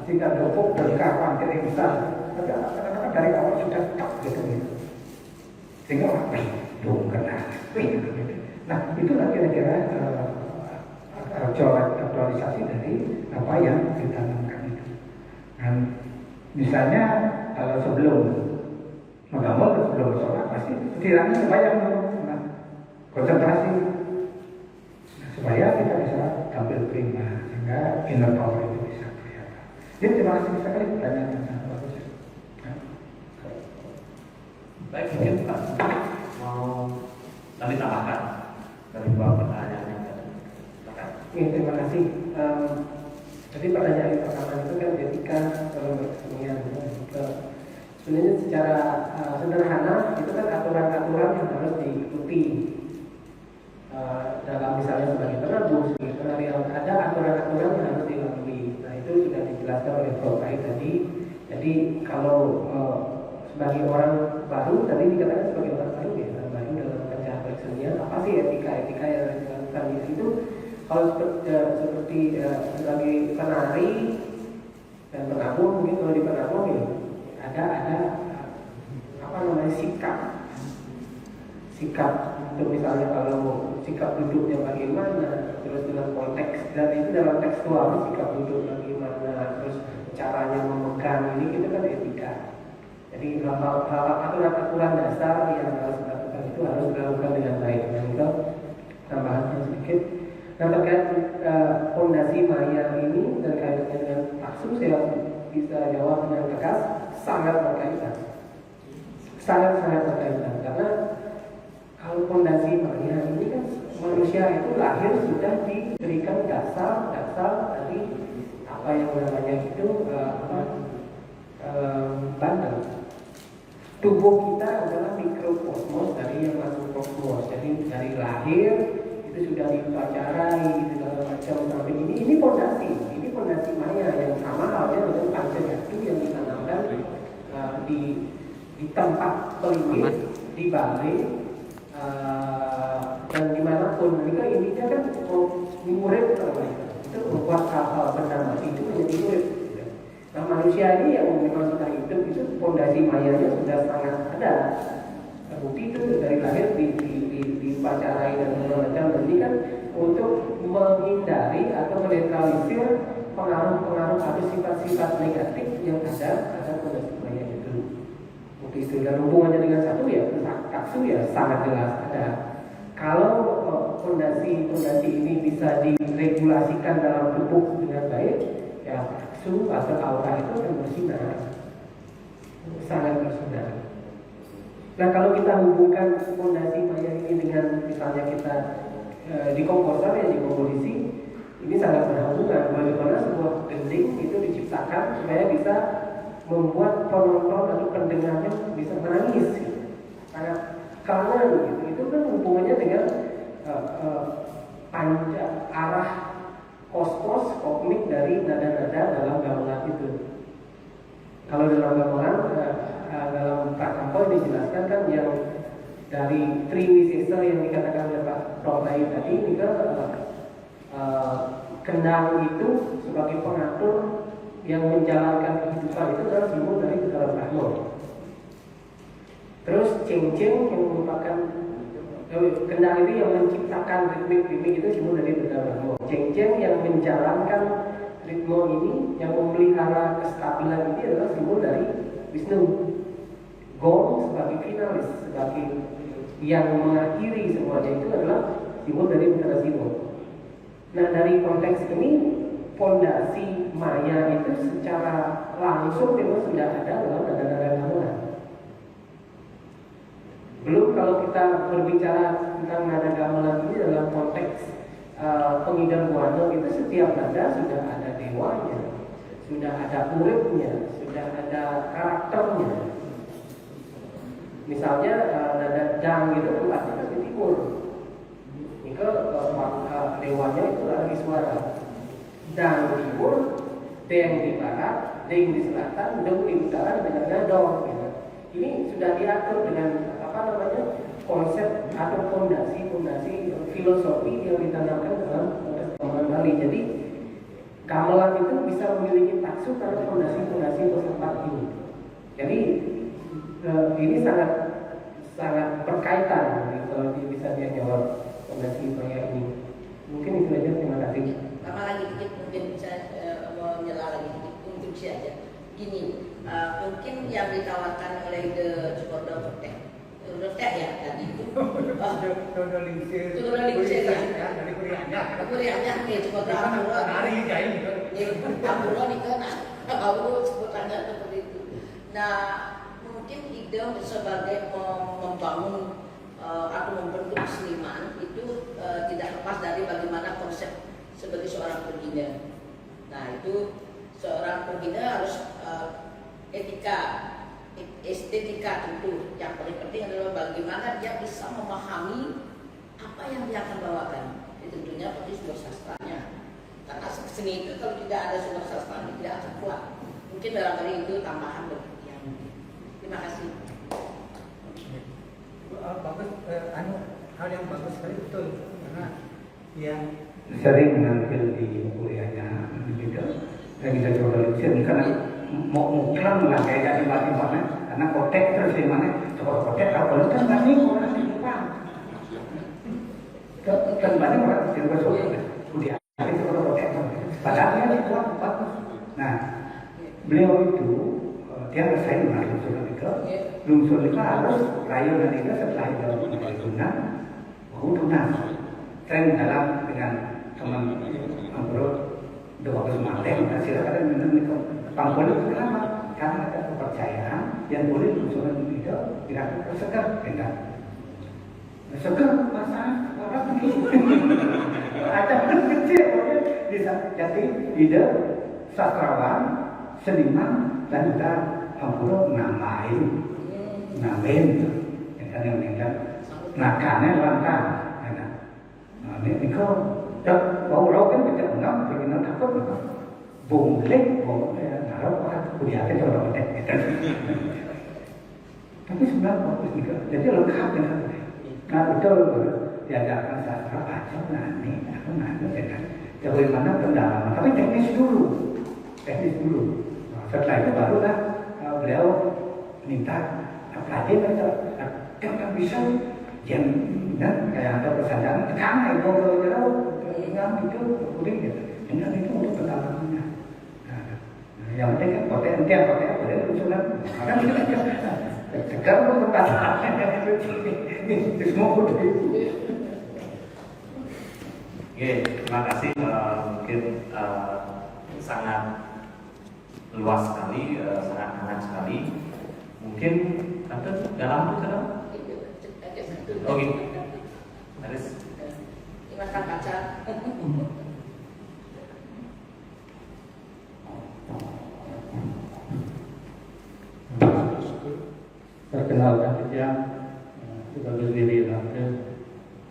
sehingga dopok dari kapan tidak bisa. Tapi kadang-kadang dari awal sudah tak gitu. Sehingga orang dongker. Nah itulah kira-kira aktualisasi dari apa yang ditanamkan itu. Dan misalnya sebelum mengambil sebelum sholat pasti setidaknya supaya konsentrasi, supaya kita bisa tampil prima sehingga inner power itu bisa kelihatan. Jadi terima kasih sekali pertanyaan yang sangat bagus. Baik, mungkin Pak mau kami tambahkan dari dua pertanyaan yang tadi. Terima kasih. Tadi pertanyaan yang pertama itu kan etika dalam berkesenian. Sebenarnya secara sederhana itu kan aturan-aturan yang harus diikuti dalam misalnya sebagai penabuh, sebagai penari, ada aturan-aturan yang harus dilalui. Nah itu sudah dijelaskan oleh Prof. Rai tadi. Jadi kalau sebagai orang baru, tadi dikatakan sebagai orang baru ya, orang baru dalam pencahayaan kesenian, apa sih etika-etika yang harus dilakukan itu? Kalau seperti sebagai penari dan penabuh, mungkin kalau di penabuh ya ada apa namanya sikap untuk misalnya kalau sikap duduknya bagaimana, terus dengan konteks dan itu dalam tekstual sikap duduk bagaimana, terus caranya memegang ini kan etika. Jadi aturan-aturan dasar yang harus dilakukan itu harus dilakukan dengan baik. Dan itu tambahan sedikit. Nah terkait fondasi maya ini dan kaitannya dengan taksu, saya bisa jawab dengan tegas, sangat berkaitan. Sangat berkaitan karena kalau fondasi maya ini kan manusia itu lahir sudah diberikan dasar dari apa yang namanya itu bandel. Tubuh kita adalah mikrokosmos dari yang masuk kosmos. Jadi dari lahir itu sudah dipacarai segala macam sampai ini fondasi maya yang sama halnya dengan pancayatu yang ditanamkan di tempat pelimit, di balik dan dimanapun. Ini kan intinya kan murid itu membuat hal-hal benda mati itu menjadi murid. Nah manusia ini yang memang sudah hidup itu fondasi mayanya sudah sangat ada. Terbukti itu dari lahir dipacarai dan segala macam. Dan ini kan untuk menghindari atau menetralisir pengaruh-pengaruh atau sifat-sifat negatif yang ada fondasi maya itu. Bukti itu dan hubungannya dengan satu ya taksu ya sangat jelas ada. Kalau fondasi ini bisa diregulasikan dalam tubuh dengan baik, ya taksu atau aura itu akan bersinar, sangat bersinar. Nah kalau kita hubungkan fondasi maya ini dengan misalnya kita di komposer yang di komposisi, ini sangat berhubungan bagaimana sebuah gending itu diciptakan supaya bisa membuat penonton atau pendengarnya bisa menangis, sangat kangen gitu. Itu kan hubungannya dengan arah kosmos kosmik dari nada-nada dalam gamelan itu. Kalau dalam gamelan dalam Prakampo dijelaskan kan yang dari Triwisesa yang dikatakan oleh Pak Prof. Rai tadi ini kan kendang itu sebagai pengatur yang menjalankan kehidupan itu adalah simbol dari Betara Brahma. Terus ceng-ceng yang merupakan kendang itu yang menciptakan ritmik itu simbol dari Betara Brahma. Ceng-ceng yang menjalankan ritme ini, yang memelihara kestabilan ini adalah simbol dari Wisnu. Gong sebagai finalis, sebagai yang mengakhiri semuanya itu adalah simbol dari Betara Siwa. Nah dari konteks ini fondasi maya itu secara langsung memang sudah ada dalam nada-nada gamelan. Belum kalau kita berbicara tentang nada gamelan ini dalam konteks pengidam buana itu setiap nada sudah ada dewanya, sudah ada uripnya, sudah ada karakternya. Misalnya nada dang itu tempatnya kan di timur. Ini dewanya itu lagi suara. Dang di timur, deng di barat, deng di selatan, deng di utara dengan dong. Gitu. Ini sudah diatur dengan konsep atau fondasi filosofi yang ditanamkan dalam konteks gamelan Bali. Jadi gamelan itu bisa memiliki taksu karena fondasi-fondasi bersempat ini. Jadi ini sangat berkaitan. Jadi, kalau bisa dia jawab fondasi maya ini. Mungkin itu aja, terima kasih. Tambah lagi dikit, mungkin bisa menyela lagi dikit, instruksi aja. Gini, mungkin yang ditawarkan oleh The Supporter udah ya tadi itu. Itu ya. Kuliahnya nih Supporter hari ini. Ampun nih kan, aku sebutannya seperti itu. Nah, mungkin ide sebagai membangun atau membentuk seniman itu tidak lepas dari bagaimana konsep sebagai seorang pembina. Nah, itu seorang pembina harus estetika tentu. Yang paling penting adalah bagaimana dia bisa memahami apa yang dia akan bawakan. Itu tentunya pasti sumber sastranya. Karena seni itu kalau tidak ada sumber sastranya tidak akan kuat. Mungkin barangkali itu tambahan bagi yang mungkin. Terima kasih. Bagus, hal yang bagus sekali, betul, karena yang sering menampil di kuliahnya juga saya bisa coba lucu karena mau klan lah kayak jadi mati-mati karena kotek terus di mana coba kotek kalau kan tadi orang di depan kan banyak orang di luar sana kuliah itu kalau kotek padahal dia di kuat. Nah beliau itu dia saya lungsur itu harus rayuan itu setelah itu tunang baru tunang. Saya dalam dengan teman Ambrot 12 Maret, silakan minum pangkul itu kenapa? Karena ada kepercayaan yang boleh lungsuran itu tidak segar, tidak segar masa orang begini. Ada kecil, bisa jadi ide sastrawan, seniman dan juga Ambrot namain, yang meninggal, nakarnya lantang. Ini kau bau rau kan kita enggak begini takut boleh naruh orang kuliah itu orang tapi sebenarnya bagus juga jadi lengkap dengan nah betul diajarkan sastra baca nani aku dengan bagaimana pendalaman tapi teknis dulu setelah itu barulah beliau minta pelajari kan bisa yang dan kayak ada persadaran karena itu kalau ingat itu boleh gitu ingat itu untuk pendalamannya yang penting kan kotek boleh usulan karena kita tegar untuk pendalamannya itu semua boleh. Oke, terima kasih mungkin sangat luas sekali, sangat hangat sekali. Mungkin ada dalam itu dalam. Oh gitu. Harus. Dimakan kaca. Perkenalkan Titiang sebagai diri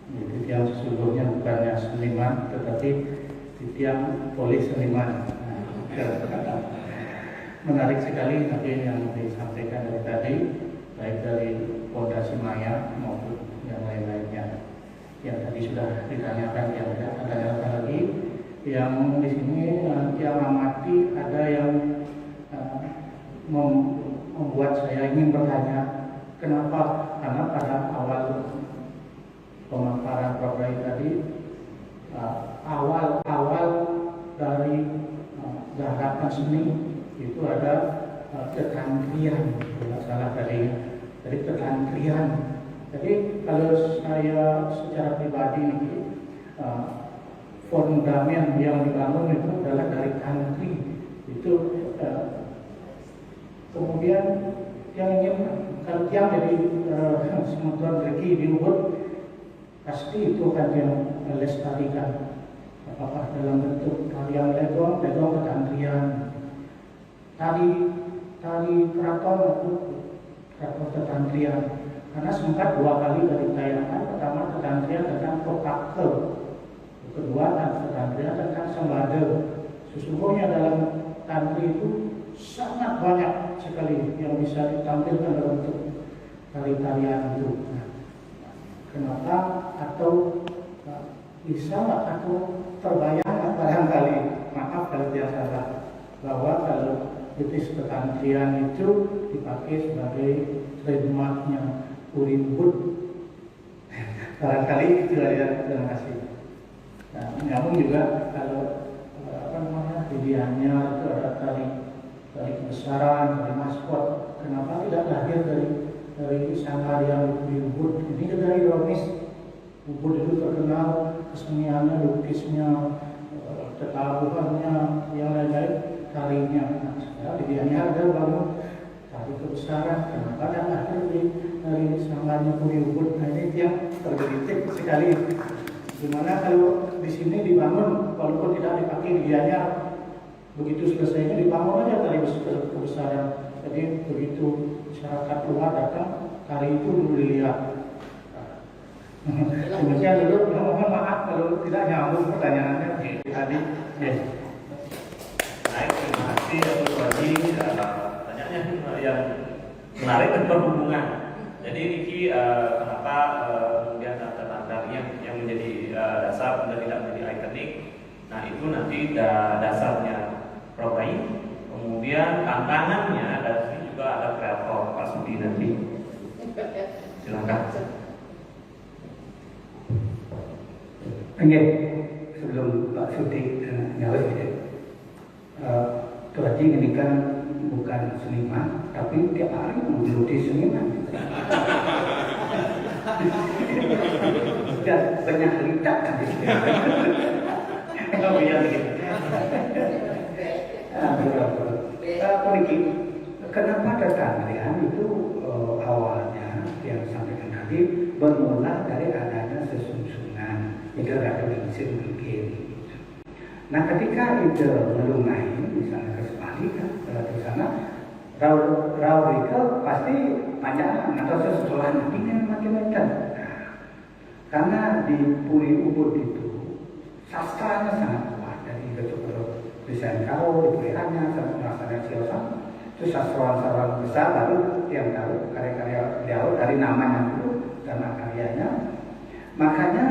Titiang sesungguhnya bukannya seniman tetapi Titiang polis seniman. Menarik sekali apa yang disampaikan dari tadi, baik dari fondasi maya maupun yang lain-lainnya. Yang tadi sudah ditanyakan, yang tidak tanyakan lagi. Yang di sini yang amati ada yang membuat saya ingin bertanya, kenapa? Karena pada awal pemaparan Prof. Rai tadi, awal dari gerakan seni itu ada ketantrian, tidak salah dari ketantrian. Jadi kalau saya secara pribadi fondamen yang dibangun itu adalah dari tantri. Itu kemudian yang ingin kalau yang jadi semutan lagi di Ubud pasti itu akan yang melestarikan apakah dalam bentuk tarian legong ketantrian, tari keraton atau keraton ketantrian. Karena sempat dua kali dari tayangan, pertama ketantrian tentang Prokake, kedua ketantrian tentang Sembada. Sesungguhnya dalam tantri itu sangat banyak sekali yang bisa ditampilkan dalam bentuk tari-tarian itu. Nah, kenapa atau bisa atau terbayang barangkali, maaf kalau tidak salah, bahwa kalau kritis ketantrian itu dipakai sebagai trademarknya Uribut. Barangkali itu ya, terima kasih. Nah, namun juga kalau pilihannya itu ada tali kebesaran, tali maskot. Kenapa tidak lahir dari sangkarian Ubud? Ini juga ironis. Ubud itu terkenal keseniannya, lukisnya, ketabuhannya, yang lain-lain, tarinya. Nah, pilihannya ada bangun tali kebesaran. Kenapa tidak lahir dari sangkarian Ubud? Nah, ini yang tergelitik sekali. Dimana kalau di sini dibangun, walaupun tidak dipakai dianya, begitu selesainya dibangun aja tali kebesaran. Jadi begitu masyarakat luar datang, tali itu dulu dilihat. Demikian dulu, mohon maaf kalau tidak nyambung pertanyaannya tadi. Yes. Baik, terima kasih Abu Wadi. Pertanyaannya yang menarik dan berhubungan. Jadi Niki, kenapa kemudian tanda-tanda yang menjadi dasar dan tidak menjadi ikonik? Nah itu nanti dasarnya Probai, kemudian tantangannya dan sini juga ada kreator Pak Sudi nanti. Silakan. Oke, sebelum Pak Sudi nyawa gitu, Tuh Haji ini kan bukan seniman, tapi tiap hari menggeluti seniman. Dan banyak lidah kan di sini. Oh iya begitu. Poliki, kenapa datangnya itu awalnya yang disampaikan tadi bermula dari adanya sesungsunan ide revolusi mungkin. Nah ketika ide melungai, misalnya ke Semali kan, di sana Raurika pasti panjang atau sesuatu ini macam-macam. Karena di Puri Ubud itu sastranya sangat kuat, dari Gecokro desain kau di Puri Hanya sampai melaksanakan Siosan itu sastrawan-sastrawan besar, baru yang tahu karya-karya beliau dari namanya dulu dan karyanya. Makanya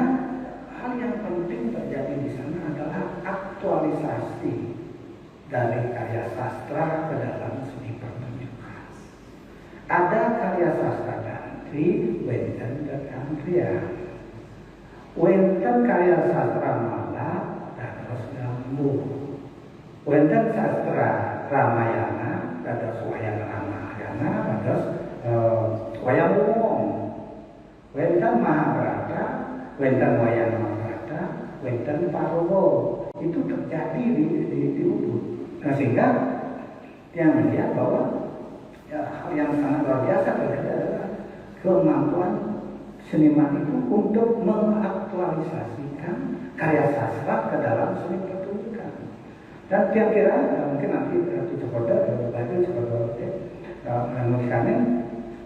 hal yang penting terjadi di sana adalah aktualisasi dari karya sastra ke dalam seni pertunjukan. Ada karya sastra country, wenten dan country. Wenten karya sastra Malah dan terus nyambung. Wenten sastra Ramayana, dados wayang Ramayana, dados wayang Wong. Wenten Mahabharata, wenten wayang Mahabharata, wenten Parowo. Itu terjadi di Ubud. Nah, sehingga yang melihat bahwa hal yang sangat luar biasa terjadi adalah kemampuan seniman itu untuk mengaktualisasikan karya sastra ke dalam seni pertunjukan. Dan kira-kira mungkin nanti itu berbagi menuliskannya,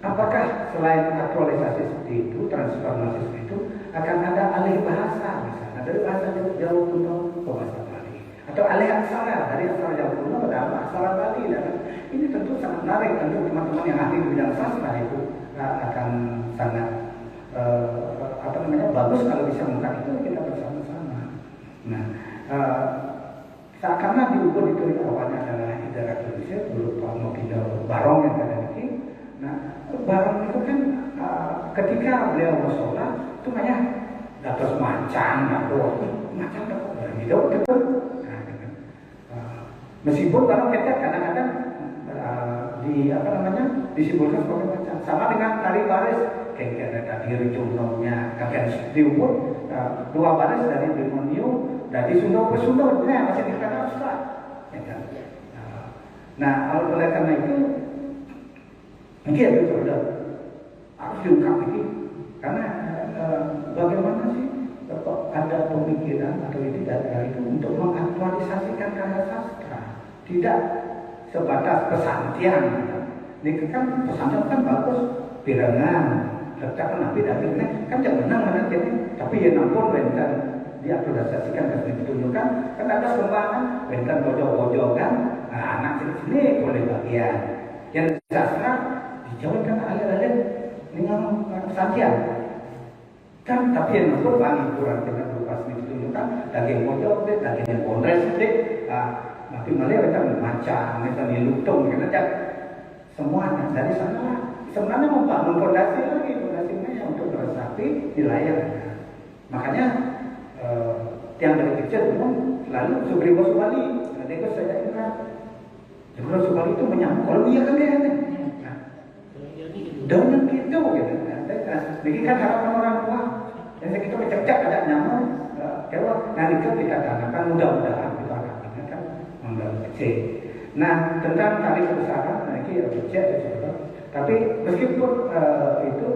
apakah selain aktualisasi seperti itu, transformasi seperti itu, akan ada alih bahasa misalnya dari bahasa Jawa kuno ke bahasa Bali, atau alih aksara dari aksara Jawa kuno ke dalam aksara Bali. Dan ini tentu sangat menarik untuk teman-teman yang ahli di bidang sastra itu akan sangat bagus kalau bisa mengungkap itu kita bersama-sama. Nah, karena di Ubud itu awalnya adalah ide revolusi berupa mobil barong yang ada di. Nah, barong itu kan ketika beliau bersolat itu banyak dados macan, macam itu betul. Meskipun barong ketek kadang-kadang disimbolkan sebagai macan, sama dengan tari baris. Kayak tadi contohnya kakek di Ubud, dua baris dari Bimoniu, dari Sunda ke Sunda, masih dikatakan abstrak. Ya kan? Nah, oleh karena itu, mungkin itu sudah harus diungkap lagi, karena bagaimana sih ada pemikiran atau ide dari itu untuk mengaktualisasikan karya sastra, tidak sebatas pesantian. Ini kan pesantian kan bagus, pirangan. Katakan nabi dari kan jangan menang jadi, tapi ya nampun wenten diaktualisasikan dan ditunjukkan kan ada kembangan wenten bojo-bojo kan, anak sini boleh bagian yang sastra dijawabkan alih-alih dengan pesantian kan, tapi yang nampun bagi kurang dengan berupa seni ditunjukkan dan daging pojok deh, daging kondres deh, tapi malah macam macam lutung, karena semuanya dari sana sebenarnya membangun fondasi lagi, fondasinya untuk meresapi wilayah. Makanya yang dari kecil pun selalu Sugriwa Subali, nanti itu saya ingat Sugriwa Subali itu menyangkul dia kan dia, dengan gitu. Jadi kan harapan orang tua, dan kita bercak-cak ada nyamuk, kewa, nanti kita tanamkan mudah-mudahan kita akan tanamkan membangun kecil. Nah tentang tari kebesaran, nanti bercak saudara. Tapi meskipun itu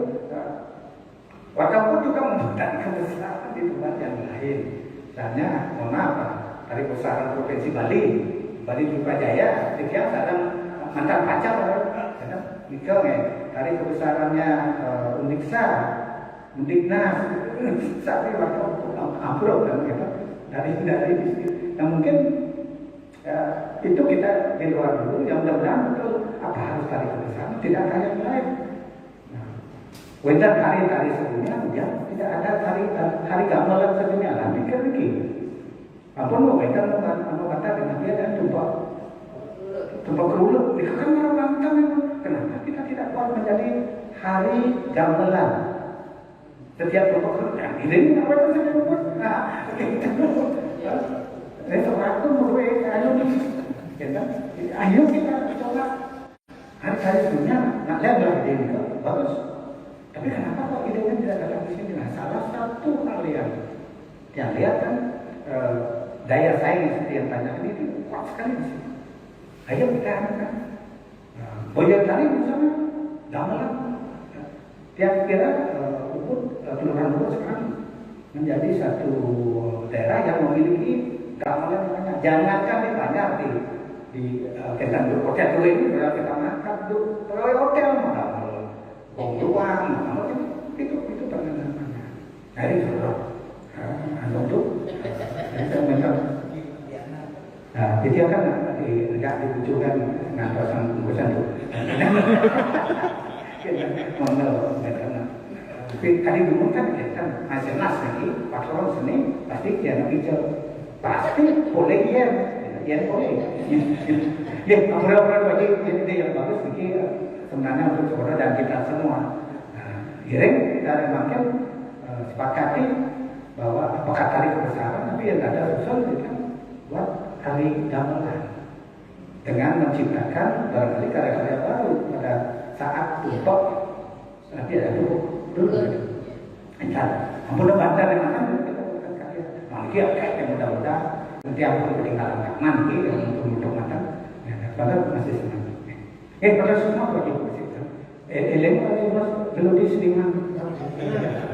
warga pun juga membuat kebesaran di tempat yang lain. Misalnya, mohon maaf, tari kebesaran Provinsi Bali, Bali juga Jaya, sekian sedang mantan pacar, Nikel nih, tari kebesarannya Undiksa, Undiknas, Undiksa ini warga ambruk dan gitu. Dari yang mungkin itu kita di luar dulu, yang mudah-mudahan betul apa harus tari kebesaran, tidak ada yang lain. Wenda tari sebelumnya, ya tidak ada tari gamelan sebelumnya, nanti keriki. Ampun mau mereka mau kata dengan dia dan tumpah keruluk, mereka kan orang memang. Kenapa kita tidak buat menjadi hari gamelan? Setiap tumpah keruluk, ini apa yang saya buat? Nah, restoran itu mulai ayo kita coba hari sebelumnya nak lihat lah ide ini bagus. Tapi kenapa kok idenya tidak datang di sini? Nah, salah satu hal yang lihat kan daya saing seperti yang tanya ini kuat sekali di sini. Ayo kita anukan boyar tari bersama gamelan. Tiap kira Kelurahan Ubud sekarang menjadi satu daerah yang memiliki gamelan banyak. Jangankan di banyak di Ketan hotel dulu ini berarti kita makan tuh hotel mana Bongduang, itu penanamannya. Dari Solo, untuk dia kan tidak dibutuhkan dengan pasang bungkusan itu. Tapi tadi dulu kan kita masih nas lagi, pasaran seni pasti dia nak bicara, pasti boleh ya boleh. Ya, orang-orang wajib jadi yang bagus lagi. Sebenarnya untuk saudara dan kita semua. Giring kita makin sepakati bahwa apakah tari kebesaran, tapi yang ada usul kita buat tari gamelan dengan menciptakan barangkali karya-karya baru pada saat tutup nanti ada dulu. Entar, ampun bantar yang mana kita bukan karya. Malah kayak mudah-mudahan setiap hari ketinggalan kaman untuk matang. Padahal masih senang. Pada semua wajib bersih. Eleng ada belum di seniman.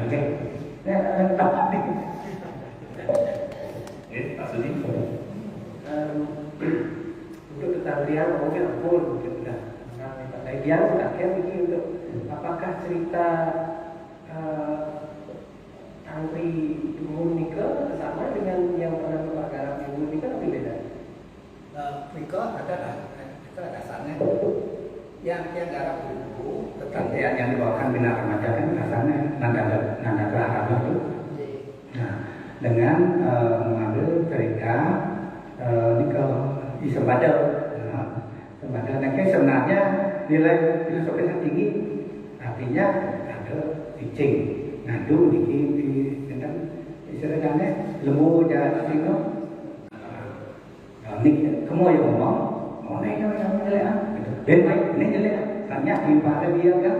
Oke. Tapi Pak Sudi. Untuk ketarian mungkin ampun mungkin sudah. Ideal terakhir ini untuk apakah cerita tari Gunung Nika sama dengan yang pernah Bapak garap di Gunung Nika lebih beda? Nika ada dasarnya. Yang garap dulu tentang yang dibawakan Bina Remaja kan dasarnya nanda Arab itu. Nah, dengan mengambil cerita Nika Isembada. Sembada, nah sebenarnya nilai filosofis yang tinggi, artinya ada teaching, ngadu di istilahnya lembu dan sino. Nik kamu yang ngomong, nek yang jelek, dan baik ini jelek, tanya pada dia kan,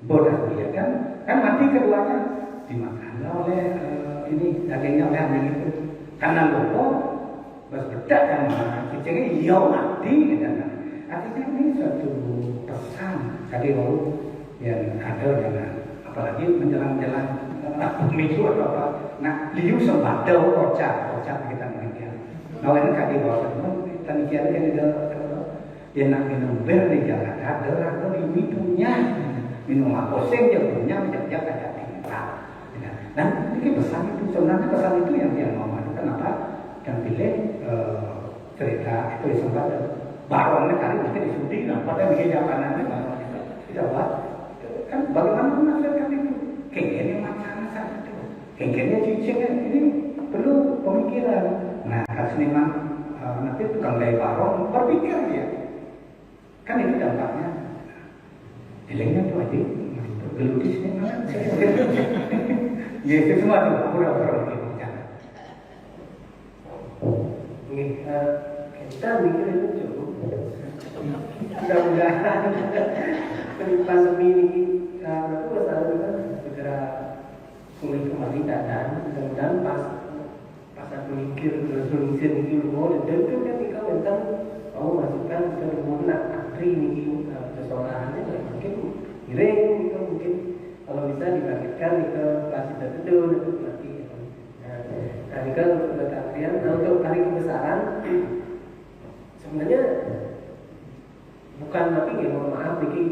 bodoh dia kan mati keduanya dimakan oleh ini dagingnya oleh anjing itu, karena lupa berbeda sama cicingnya iya mati, gitu. Artinya ini suatu pesan tadi baru yang ada dengan apalagi menjelang-jelang pemilu atau apa. Nah, liu sembada kocak kita mengikat. Nah, ini tadi bawa teman kita mikir dia nak minum bir di jalan ada orang minumnya minum oseng dia punya menjadi kayak tinggal. Dan ini pesan itu sebenarnya pesan itu yang dia mau kenapa yang pilih cerita itu sembada. Barangnya kali mungkin disudi, nah pada bikin jawabannya tidak buat. Kan bagaimana menafsirkan itu? Kengkennya macam itu, kengkennya cicingnya ini perlu pemikiran. benar. Nah, seniman nanti tukang gaya barong berpikir dia, kan ini dampaknya. Nilainya tuh aja, gelukisnya mana? Ya itu semua tuh pura-pura bicara. Kita mikir itu cukup. Mudah-mudahan pandemi ini masalah kita segera pulih kembali dan mudah-mudahan pas aku mikir terus menyisir ini mau dan itu kan kita tentang masukkan ke rumah antri ini persoalannya ya mungkin miring itu mungkin kalau bisa dibangkitkan ke kelas tertentu itu nanti. Nah ini kan untuk antrian, nah untuk tarik kebesaran sebenarnya bukan tapi ya mohon maaf Niki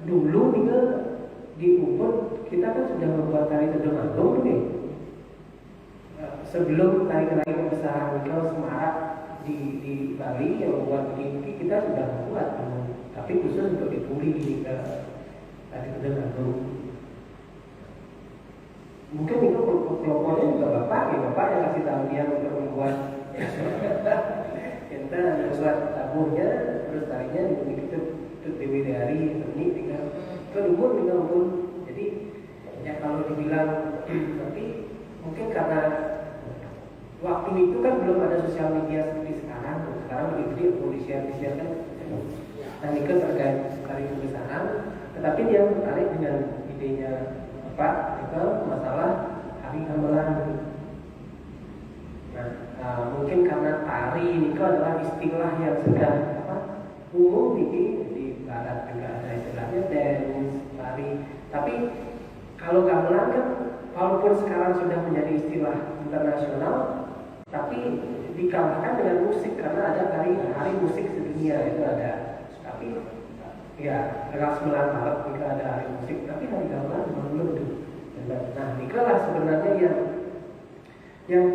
dulu nih di Ubud kita kan sudah membuat tari Tudung Agung nih. Sebelum tari-tari kebesaran kalau Semarak di Bali yang membuat begini kita sudah membuat, tapi khusus untuk dituli di tari Tudung Agung. Mungkin itu kelompoknya juga bapak yang kasih tahu dia untuk membuat kita membuat tabuhnya terus tarinya itu Dewi Dari ini tinggal tinggal jadi ya kalau dibilang tapi mungkin karena waktu itu kan belum ada sosial media seperti sekarang begitu kepolisian kan dan itu terkait tari kebesaran tetapi dia tertarik dengan idenya Pak itu masalah hari gamelan. Nah, mungkin karena tari ini adalah istilah yang sudah umum di barat juga ada istilahnya dance, tari. Tapi kalau gamelan kan walaupun sekarang sudah menjadi istilah internasional, tapi dikalahkan dengan musik karena ada hari musik sedunia itu ada. Tapi ya tanggal 9 Maret kita ada hari musik, tapi hari gamelan belum tuh. Nah, inilah sebenarnya yang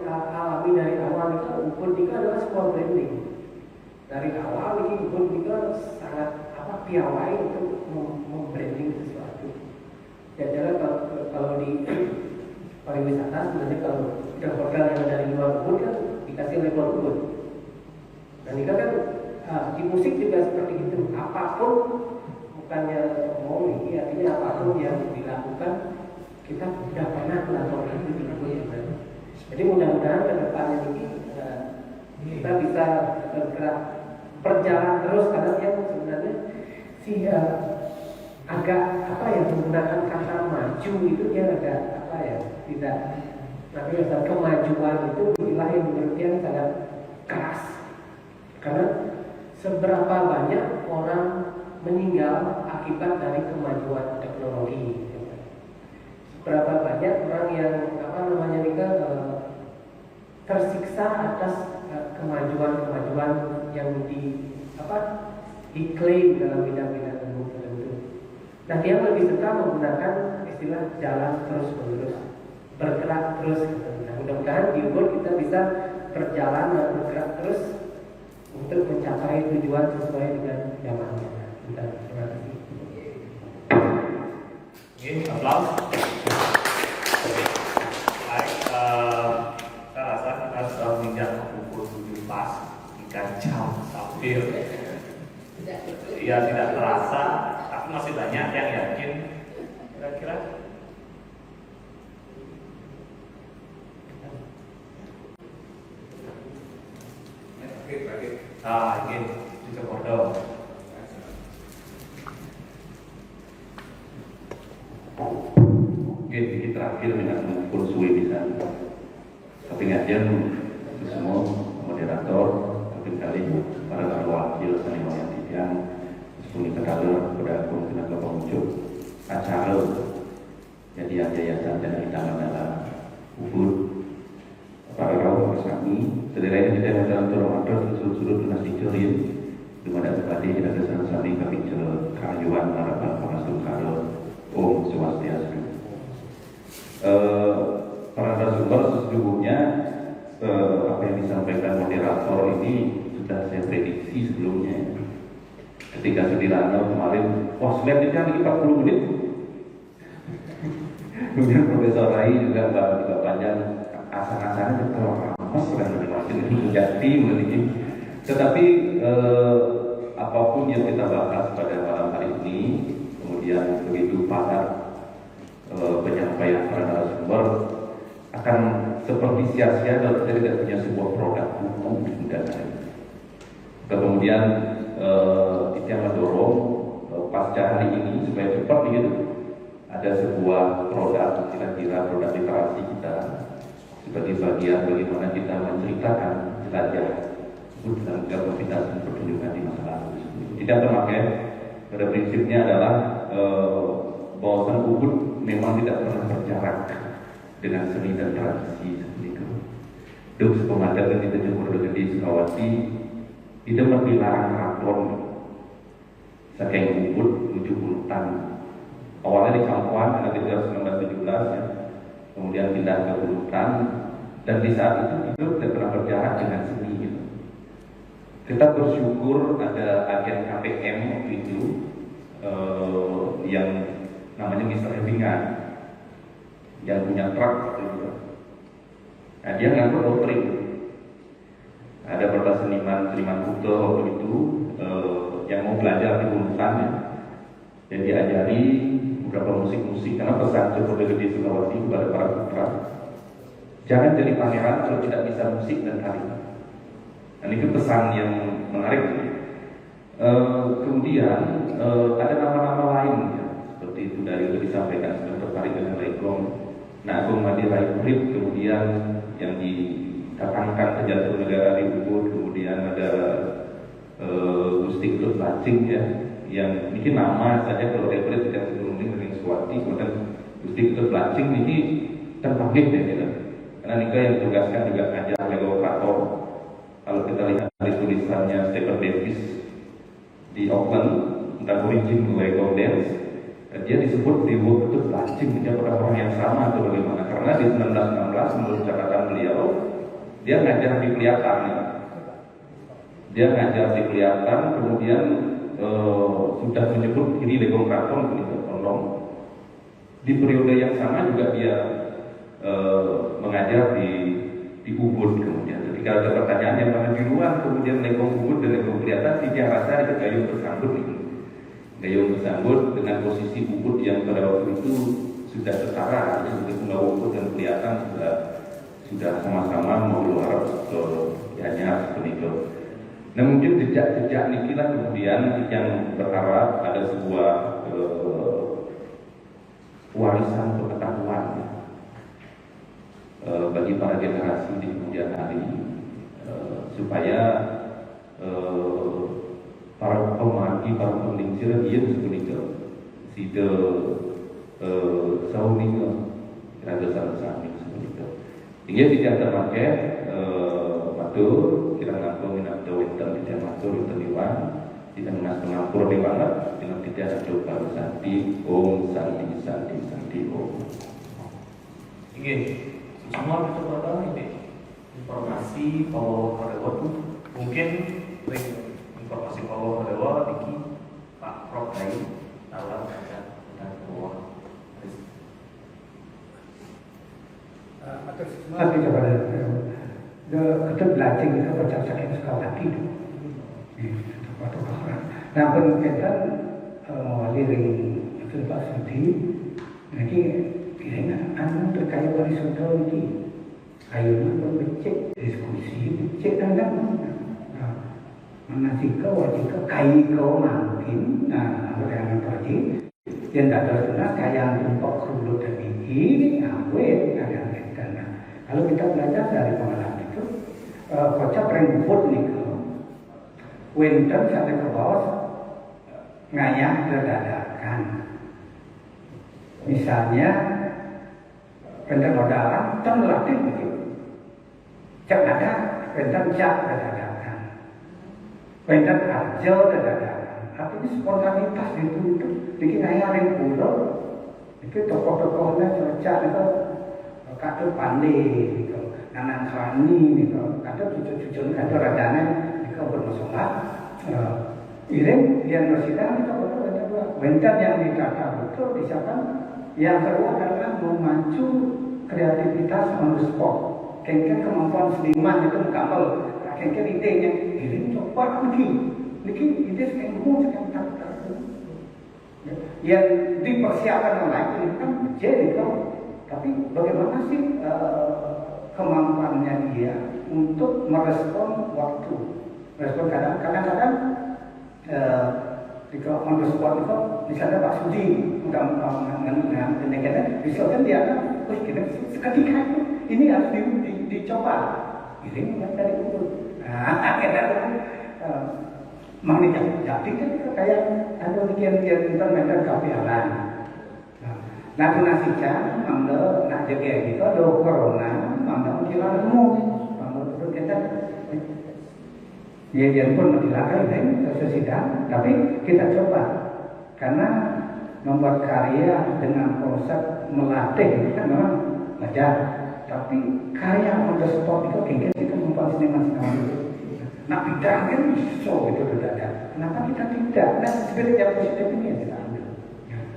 alami dari awal itu Ubud itu adalah sebuah branding. Dari awal ini Ubud itu sangat piawai untuk membranding sesuatu. Jadi kalau di pariwisata sebenarnya kalau udah hotel yang dari luar Ubud kan dikasih label Ubud. Dan ini kan di musik juga seperti itu. Apapun bukannya mau ini artinya apapun yang dilakukan kita sudah pernah melakukan itu di Ubud. Jadi mudah-mudahan ke depannya ini kita bisa bergerak berjalan terus karena dia sebenarnya agak menggunakan kata maju itu dia agak tidak tapi kemajuan itu istilah yang menurut dia sangat keras karena seberapa banyak orang meninggal akibat dari kemajuan teknologi. Berapa banyak orang yang tersiksa atas kemajuan yang diklaim dalam bidang-bidang tertentu. Nah dia lebih suka menggunakan istilah jalan terus menerus, bergerak terus. Nah mudah-mudahan di Ubud kita bisa berjalan dan bergerak terus untuk mencapai tujuan sesuai dengan zamannya. Terima kasih. Aplaus. Baik, saya rasa kita sudah menginjak pukul 7 pas 3 jam hampir. Ya tidak terasa, tapi masih banyak yang yakin. Kira-kira ini juga bodoh. Ini terakhir dengan mengukur suwi bisa. Tapi ngajar semua moderator, tapi kali para wakil seniman yang tidak punya kedalur pada tenaga pengunjung acara jadi yayasan dan hidangan dalam Ubud para rawat bersami terlain kita dalam turun atas surut nasi cerin di mana tempatnya kita kesana-sana kami kerajaan harapan pengasuh karo Om Swastiastu. Para narasumber sesungguhnya apa yang disampaikan moderator ini sudah saya prediksi sebelumnya. Ketika Sudirano kemarin, slide ini kan 40 menit. Kemudian Profesor Rai juga panjang asal-asalnya betul ramas kan menjadi memiliki. Tetapi apapun yang kita bahas pada malam hari ini, kemudian begitu padat penyampaian para narasumber, akan seperti sia-sia kalau kita tidak punya sebuah produk hukum dan lain. Kemudian kita mendorong pasca hari ini supaya cepat begitu ada sebuah produk, kira-kira produk literasi kita sebagai bagian bagaimana kita menceritakan jelajah dalam kapasitas pertunjukan di masa lalu. Tidak terpakai pada prinsipnya adalah bahwasan Ubud memang tidak pernah berjarak dengan seni dan tradisi seperti itu. Duk pemandangan kita jemur di Sukawati tidak berbilang keraton saking Ubud menuju Bulutan. Awalnya di Kampuan pada tahun 1917 ya. Kemudian pindah ke Bulutan dan di saat itu tidak pernah berjarak dengan seni gitu. Kita bersyukur ada agen KPM waktu itu yang namanya Mr. Hevingan yang punya truk waktu itu. Nah, dia nganggur outring. Ada beberapa seniman Kuta waktu itu yang mau belajar di Bulutan ya. Dan diajari beberapa musik-musik karena pesan Joko Gede Sukawati kepada para putra, jangan jadi pangeran kalau tidak bisa musik dan tari. Dan itu pesan yang menarik. Kemudian ada nama-nama lain ya, seperti itu dari yang disampaikan sudah tertarik dengan Legong, Agung Madirai Urip, kemudian yang didatangkan ke Jatinegara di Ubud, kemudian ada Gusti Ketut Lacing ya, yang ini nama saja kalau dia boleh tidak sebelumnya dengan Swati, kemudian Gusti Ketut Lacing ini terpanggil ya gitu. Karena Nika yang tugaskan juga ngajar Lego Kraton. Kalau kita lihat dari tulisannya Stephen Davis di Auckland tentang origin Lego Dance, dia disebut di World Ketut Lacing, dia orang yang sama atau bagaimana? Karena di 1916 menurut catatan beliau, dia ngajar di Kelihatan ya. Dia ngajar di Kelihatan, kemudian sudah menyebut ini Legong Kraton begitu, tolong. Di periode yang sama juga dia mengajar di Ubud kemudian. Ketika ada pertanyaan yang mana di luar, kemudian Legong Ubud dan Legong Kelihatan, dia rasa ada gayung bersambut ini. Gayung bersambut dengan posisi Ubud yang pada waktu itu sudah setara, ya, sudah Sumbawa Ubud dan Kelihatan sudah sama-sama mau keluar ke Gianyar seperti itu. Nah mungkin jejak-jejak inilah kemudian yang berharap ada sebuah warisan pengetahuan bagi para generasi di kemudian hari, supaya para pemerhati, para pelincir dia seperti itu, sida sauni rada sama-sama seperti itu. Hingga tidak terpakai matur kita ngampung minat dawinten tidak matur terliwan tidak menas pengampur di banget dengan tidak ada doa santi om santi om. Oke, semua itu pada ini informasi Paulo Hadewa mungkin informasi Paulo Hadewa Diki Pak Prof Dai dalam dan Paulo. Tapi kepada Ketut Lacing itu baca sakit Sukawati itu. Waktu orang. Nah penelitian mewaliri itu Pak Sudi, lagi kira-kira anu terkait dari saudara ini, ayunan berbecek diskusi, becek dan mana jika wajib kai kau makin, yang tadi yang tak ada kayak untuk kerulut dan ini, awet ada dan kalau kita belajar dari pengalaman itu, kocak rembut nih winter sampai ke bawah ngayak dadakan. Misalnya winter modalan kan latih begitu. Cak ada winter cak dadakan. Winter aja dadakan. Artinya spontanitas itu bikin ngayak yang pulau. Itu tokoh-tokohnya cocok itu kata pandai, nanan khani, kata cucu-cucu kata radana. Bermasalah, iring yang bersidang itu betul. Bentar yang dikata betul disahkan. Yang kedua adalah memacu kreativitas on the spot. Kengken kemampuan seniman itu menggambar. Kengken idenya, ini coba niki ide sekian tak. Yang dipersiapkan oleh ini kan jadi tapi bagaimana sih kemampuannya dia untuk merespon waktu, merespon kadang-kadang jika merespon itu misalnya Pak Sudi dengan misalkan dia kita seketika ini harus dicoba ini dari itu maknanya jadi kan kayak ada pikiran kita main kapialan. Nah tunasikan mangga nak jaga gitu ada corona mangga kira umum mangga terus kita ya pun matilakan kan sesidang tapi kita coba karena membuat karya dengan konsep melatih itu kan memang belajar tapi karya on the spot itu kayak kita membuat seniman nah bidang kan bisa itu sudah ada kenapa kita tidak nah spirit yang positif ini yang kita ambil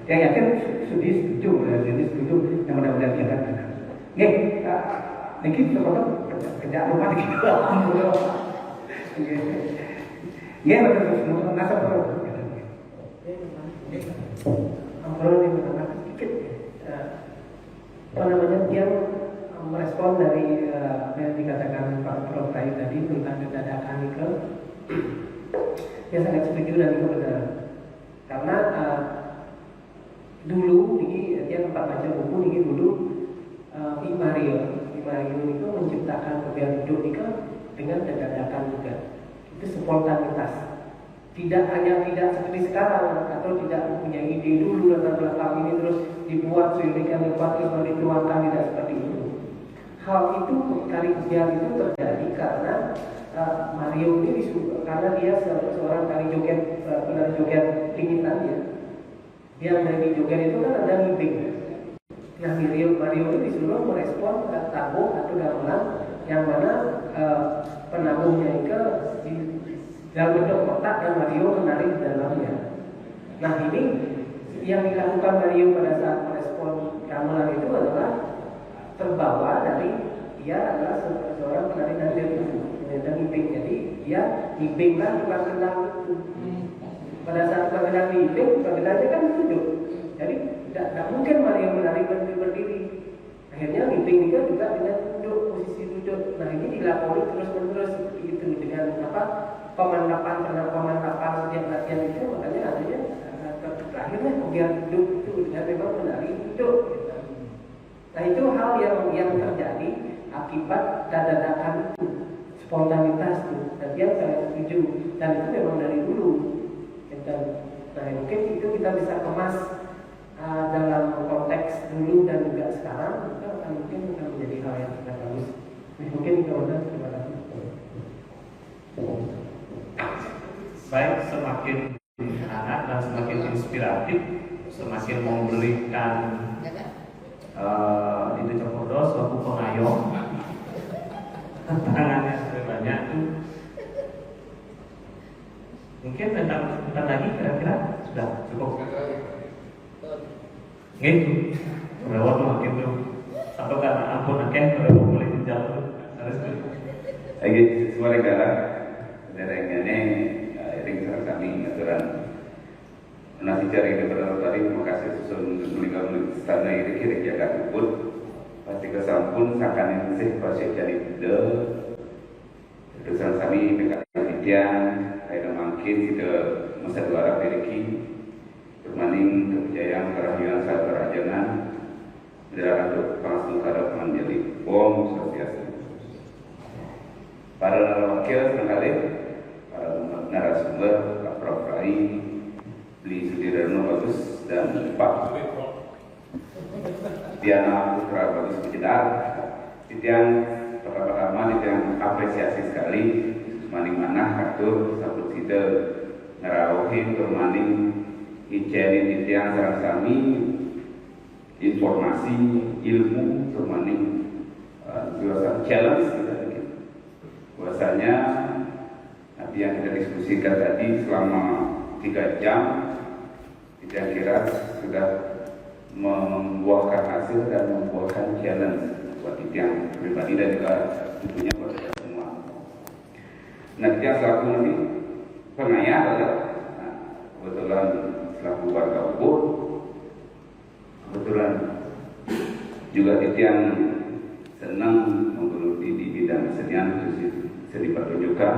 yang yakin sudah setuju jadi setuju yang mudah-mudahan kita benar nih ini coba kerja rumah di kita ya betul semua nasa perlu perlu menambahkan sedikit apa namanya dia merespon dari apa yang dikatakan Pak Prof tadi tentang kedadakan itu dia sangat setuju dan itu benar karena dulu ini dia tempat baca buku ini dulu Mario itu menciptakan kebiasaan hidup itu dengan kedadakan juga itu spontanitas tidak seperti sekarang atau tidak mempunyai ide dulu latar belakang ini terus dibuat sedemikian rupa terus dikeluarkan tidak seperti itu. Hal itu dari kebiasaan itu terjadi karena Mario ini karena dia seorang penari joget tinginan ya. Dia dari joget itu kan ada ngibing. Nah Mario ini disuruh merespon tabung atau gamelan yang mana penabungnya itu dalam bentuk kotak dan Mario menari di dalamnya. Nah ini yang dilakukan Mario pada saat merespon gamelan itu adalah terbawa dari dia adalah seorang penari nada itu dan ngibing. Jadi dia ngibinglah tukang kendang itu. Pada saat tukang kendang ngibing, tukang kendangnya kan duduk. Jadi tidak mungkin Mario menari berdiri. Akhirnya ngibing juga dengan duduk, posisi duduk. Nah ini dilakoni terus-menerus itu dengan pemantapan setiap latihan itu makanya adanya terakhirnya biar duduk itu dengan memang menari duduk. Nah itu hal yang terjadi akibat dadakan itu, spontanitas itu. Dan dia sangat setuju dan itu memang dari dulu. Nah mungkin itu kita bisa kemas dalam konteks dulu dan juga sekarang, mungkin akan menjadi hal yang sangat bagus. Mungkin kemudian terima kasih. Baik, semakin hangat dan semakin inspiratif, semakin memberikan Ide Cokodo selaku pengayom tantangannya sudah banyak tuh. Mungkin tentang lagi kira-kira sudah cukup. Gitu, lewat makin tuh. Atau karena ampun akeh kalau boleh dijawab harus tuh. Lagi semua negara negaranya ini kami aturan. Nasi cari kepada tadi terima kasih susun meninggal istana ini kira jaga kubur pasti kesampun sakan yang sih proses jadi de terusan kami PKI Tidian kayak makin kita masa dua periki bermaning kepercayaan kerahian saat kerajangan dalam untuk langsung kada menjadi bom sosial para wakil sekali para narasumber Pak Prof Rai Beli Sudirano bagus dan Pak Diana Putra bagus berjedar. Titian pertama-tama Titian apresiasi sekali maning manah atur sabut kita ngarawohin ke maning icenin Titian sarang sami informasi ilmu ke maning juasan challenge kita bikin. Bahwasanya nanti yang kita diskusikan tadi selama 3 jam saya kira sudah membuahkan hasil dan membuahkan challenge buat yang pribadi. pribadi dan juga tentunya buat kita semua. Nah, kita selaku nanti pengayah adalah kebetulan selaku warga Ubud, kebetulan juga yang senang menggeluti di bidang kesenian seni pertunjukan,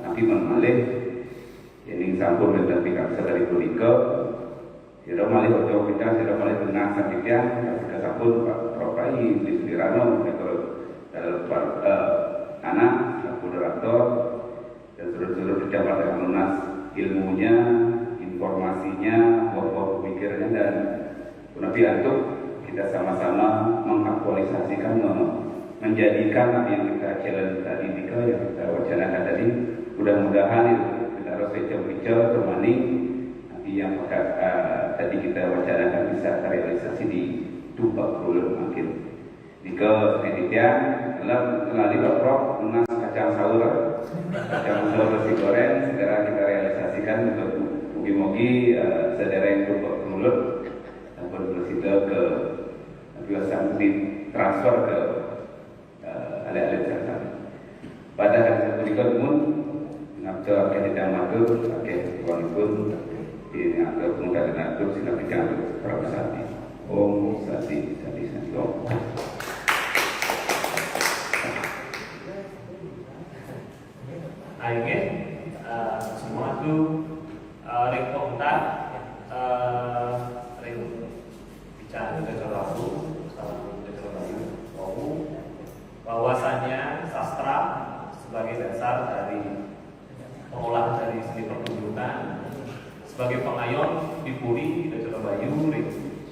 tapi memalih ini sampun dan pikir dari Purika. Sira malih ojo kita, sira malih tengah sakitnya, kita sampun Pak Propai di Sudirano, dalam anak, moderator, dan seluruh pejabat yang lunas ilmunya, informasinya, buat pemikirannya, dan lebih untuk kita sama-sama mengaktualisasikan, menjadikan apa yang kita challenge tadi, yang kita wacanakan tadi, mudah-mudahan kita harus bicara temani nanti yang tadi kita wacanakan bisa terrealisasi di Tupak Rulur mungkin. Jika penelitian dalam melalui Bapak lunas kacang sahur nasi goreng segera kita realisasikan untuk mogi-mogi saudara Tupak Rulur dan berpresida ke biasa ditransfer ke alih-alih sana. Pada hari berikut pun ngabda akan tidak matur akan walaupun ini ngabda pemuda dan atur silakan Prabu Sati. Om Sati Sati Sati Om. Akhirnya semua itu rekomendasi bicara dengan aku bahwasanya sastra sebagai dasar dari pengolahan dari seni pertunjukan sebagai pengayom di Puri Dr. Bayu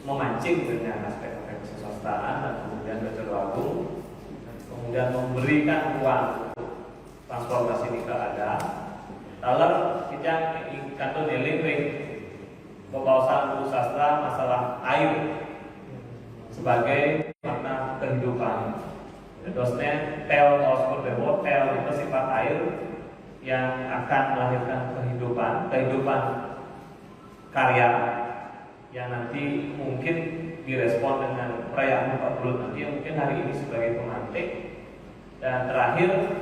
memancing dengan aspek-aspek kesusastraan dan kemudian Dr. Agung kemudian memberikan ruang transformasi ini ada dalam kita kantor delik pembahasan buku sastra masalah air sebagai makna kehidupan. Dosnya tel oskur dewo tel itu sifat air yang akan melahirkan kehidupan karya yang nanti mungkin direspon dengan perayaan 40 nanti yang mungkin hari ini sebagai pemantik dan terakhir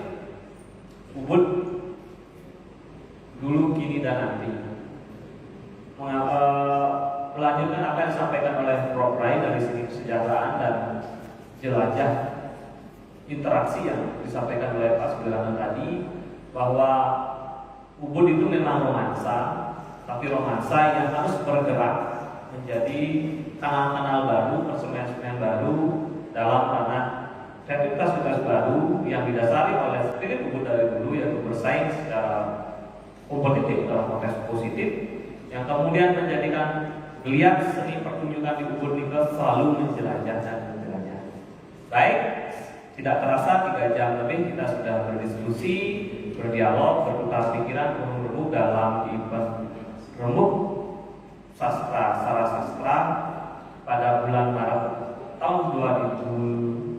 Ubud dulu kini dan nanti melanjutkan apa yang disampaikan oleh Prof. Rai dari segi kesejahteraan dan jelajah interaksi yang disampaikan oleh Pak Sudirano tadi bahwa Ubud itu memang romansa, tapi romansa yang harus bergerak menjadi kanal-kanal baru, persemaian-persemaian baru dalam ranah kreativitas baru yang didasari oleh spirit Ubud dari dulu yaitu bersaing secara kompetitif dalam konteks positif yang kemudian menjadikan geliat seni pertunjukan di Ubud itu selalu menjelajah dan menjelajah. Baik, tidak terasa 3 jam lebih kita sudah berdiskusi, berdialog, bertukar pikiran, berembuk dalam event Remuk Sastra Sara Sastra pada bulan Maret tahun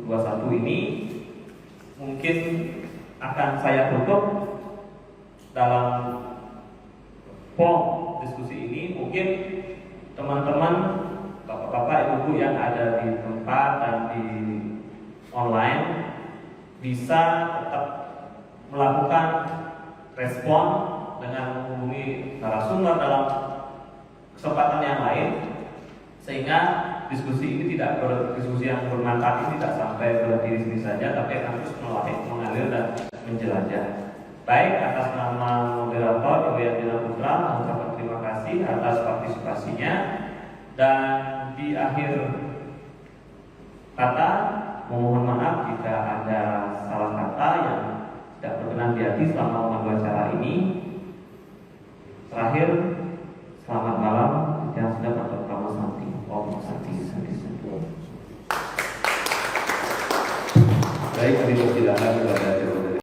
2021 ini. Mungkin akan saya tutup dalam diskusi ini. Mungkin teman-teman, bapak-bapak, ibu-ibu yang ada di tempat dan di online bisa tetap melakukan respon dengan menghubungi narasumber dalam kesempatan yang lain sehingga diskusi ini tidak berdiskusi yang bermanfaat ini tidak sampai berhenti di sini saja tapi akan terus mengalir dan menjelajah. Baik, atas nama moderator Ibu Yadina Putra mengucapkan terima kasih atas partisipasinya dan di akhir kata mohon maaf jika ada salah kata yang tidak berkenan di hati selama memandu acara ini. Terakhir